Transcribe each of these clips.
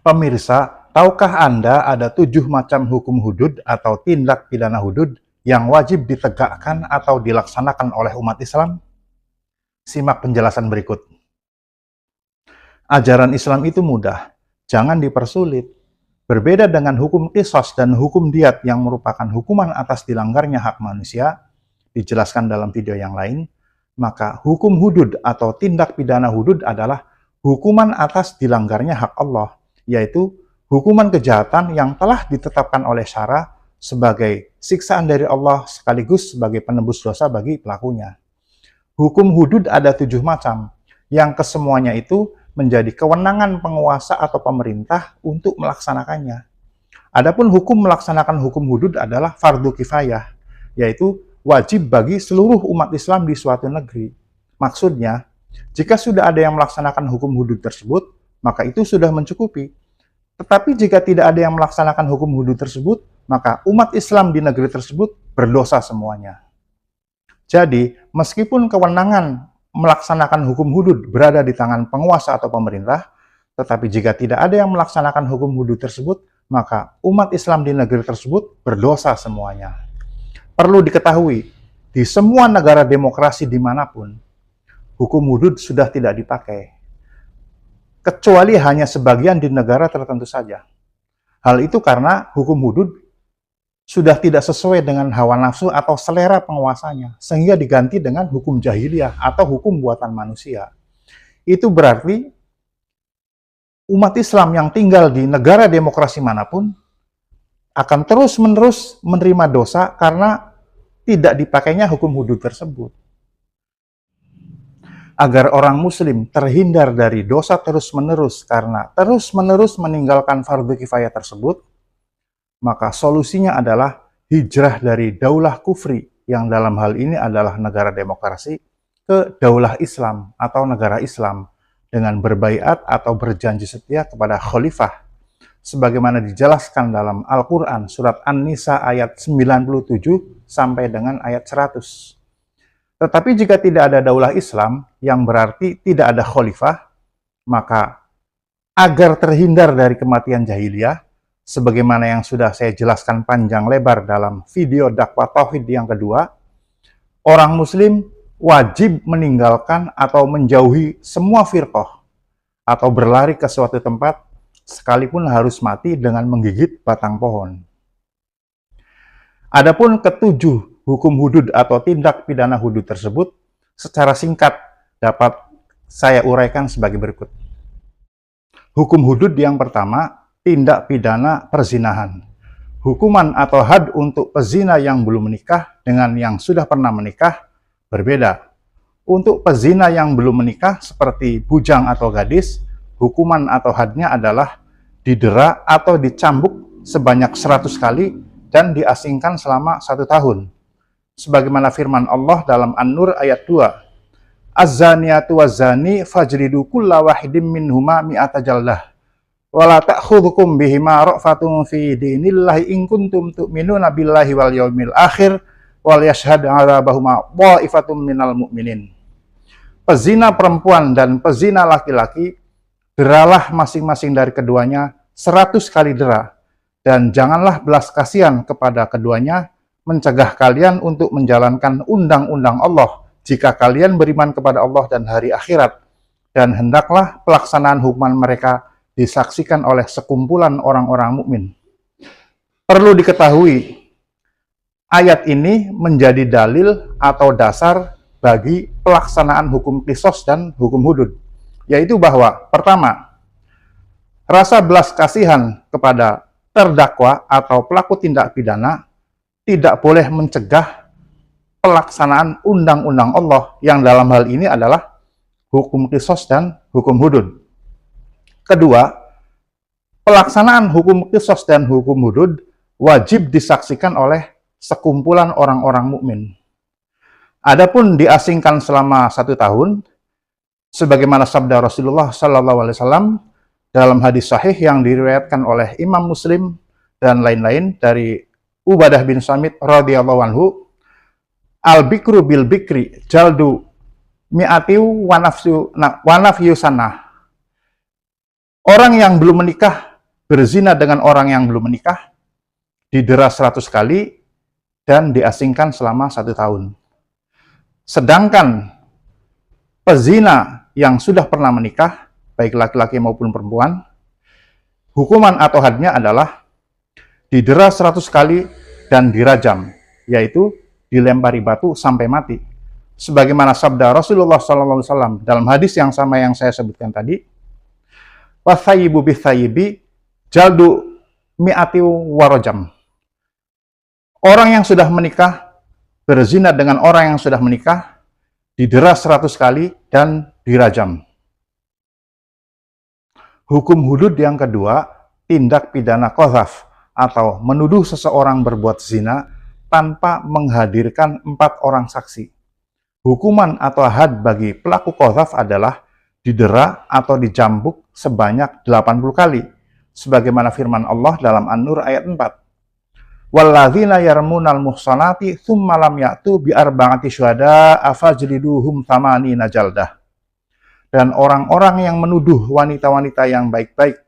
Pemirsa, tahukah Anda ada 7 macam hukum hudud atau tindak pidana hudud yang wajib ditegakkan atau dilaksanakan oleh umat Islam? Simak penjelasan berikut. Ajaran Islam itu mudah, jangan dipersulit. Berbeda dengan hukum qisas dan hukum diat yang merupakan hukuman atas dilanggarnya hak manusia, dijelaskan dalam video yang lain, maka hukum hudud atau tindak pidana hudud adalah hukuman atas dilanggarnya hak Allah, yaitu hukuman kejahatan yang telah ditetapkan oleh syara sebagai siksaan dari Allah sekaligus sebagai penebus dosa bagi pelakunya. Hukum hudud ada 7 macam, yang kesemuanya itu menjadi kewenangan penguasa atau pemerintah untuk melaksanakannya. Adapun hukum melaksanakan hukum hudud adalah fardu kifayah, yaitu wajib bagi seluruh umat Islam di suatu negeri. Maksudnya, jika sudah ada yang melaksanakan hukum hudud tersebut, maka itu sudah mencukupi. Tetapi jika tidak ada yang melaksanakan hukum hudud tersebut, maka umat Islam di negeri tersebut berdosa semuanya. Jadi, meskipun kewenangan melaksanakan hukum hudud berada di tangan penguasa atau pemerintah, tetapi jika tidak ada yang melaksanakan hukum hudud tersebut, maka umat Islam di negeri tersebut berdosa semuanya. Perlu diketahui, di semua negara demokrasi dimanapun, hukum hudud sudah tidak dipakai, kecuali hanya sebagian di negara tertentu saja. Hal itu karena hukum hudud sudah tidak sesuai dengan hawa nafsu atau selera penguasanya, sehingga diganti dengan hukum jahiliyah atau hukum buatan manusia. Itu berarti umat Islam yang tinggal di negara demokrasi manapun akan terus-menerus menerima dosa karena tidak dipakainya hukum hudud tersebut. Agar orang muslim terhindar dari dosa terus-menerus karena terus-menerus meninggalkan fardu kifayah tersebut, maka solusinya adalah hijrah dari daulah kufri, yang dalam hal ini adalah negara demokrasi, ke daulah Islam atau negara Islam, dengan berbaiat atau berjanji setia kepada khalifah, sebagaimana dijelaskan dalam Al-Quran surat An-Nisa ayat 97 sampai dengan ayat 100. Tetapi jika tidak ada daulah Islam, yang berarti tidak ada khalifah, maka agar terhindar dari kematian jahiliyah, sebagaimana yang sudah saya jelaskan panjang lebar dalam video dakwah tauhid yang kedua, orang muslim wajib meninggalkan atau menjauhi semua firqah atau berlari ke suatu tempat sekalipun harus mati dengan menggigit batang pohon. Adapun ketujuh hukum hudud atau tindak pidana hudud tersebut secara singkat dapat saya uraikan sebagai berikut. Hukum hudud yang pertama, tindak pidana perzinahan. Hukuman atau had untuk pezina yang belum menikah dengan yang sudah pernah menikah berbeda. Untuk pezina yang belum menikah seperti bujang atau gadis, hukuman atau hadnya adalah didera atau dicambuk sebanyak 100 kali dan diasingkan selama 1 tahun. Sebagaimana firman Allah dalam An-Nur ayat 2. Az-zaniyatu waz-zani fajridu kulla wahidim minhuma mi'ata jaldah. Wala ta'khudhukum bihima ra'fatun fi dinillahi in kuntum tu'minuna billahi wal yaumil akhir wal yashhad 'adzabahuma dha'ifatun minal mu'minin. Pezina perempuan dan pezina laki-laki, deralah masing-masing dari keduanya 100 kali dera, dan janganlah belas kasihan kepada keduanya, mencegah kalian untuk menjalankan undang-undang Allah jika kalian beriman kepada Allah dan hari akhirat, dan hendaklah pelaksanaan hukuman mereka disaksikan oleh sekumpulan orang-orang mukmin. Perlu diketahui, ayat ini menjadi dalil atau dasar bagi pelaksanaan hukum qisas dan hukum hudud, yaitu bahwa pertama, rasa belas kasihan kepada terdakwa atau pelaku tindak pidana tidak boleh mencegah pelaksanaan undang-undang Allah yang dalam hal ini adalah hukum qisas dan hukum hudud. Kedua, pelaksanaan hukum qisas dan hukum hudud wajib disaksikan oleh sekumpulan orang-orang mukmin. Adapun diasingkan selama 1 tahun, sebagaimana sabda Rasulullah SAW dalam hadis sahih yang diriwayatkan oleh Imam Muslim dan lain-lain dari Ubadah bin Samit radhiyallahu anhu, al-bikru bil bikri jaldu mi'atiu wa nafyu sanah. Orang yang belum menikah berzina dengan orang yang belum menikah, didera 100 kali, dan diasingkan selama 1 tahun. Sedangkan pezina yang sudah pernah menikah, baik laki-laki maupun perempuan, hukuman atau hadnya adalah didera 100 kali dan dirajam, yaitu dilempari batu sampai mati. Sebagaimana sabda Rasulullah SAW dalam hadis yang sama yang saya sebutkan tadi, "Wathayyibu bithayyibi jaldu mi'ati warajam." Orang yang sudah menikah berzina dengan orang yang sudah menikah didera 100 kali dan dirajam. Hukum hudud yang kedua, tindak pidana qadzaf atau menuduh seseorang berbuat zina tanpa menghadirkan 4 orang saksi. Hukuman atau had bagi pelaku qadzaf adalah didera atau dicambuk sebanyak 80 kali, sebagaimana firman Allah dalam An-Nur ayat 4. Walladzina yarmunal muhsanati tsumma lam ya'tu bi arba'ati syuhada'a fajliduhum thamanina jaldah. Dan orang-orang yang menuduh wanita-wanita yang baik-baik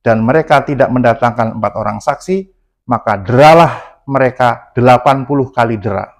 dan mereka tidak mendatangkan 4 orang saksi, maka deralah mereka 80 kali dera.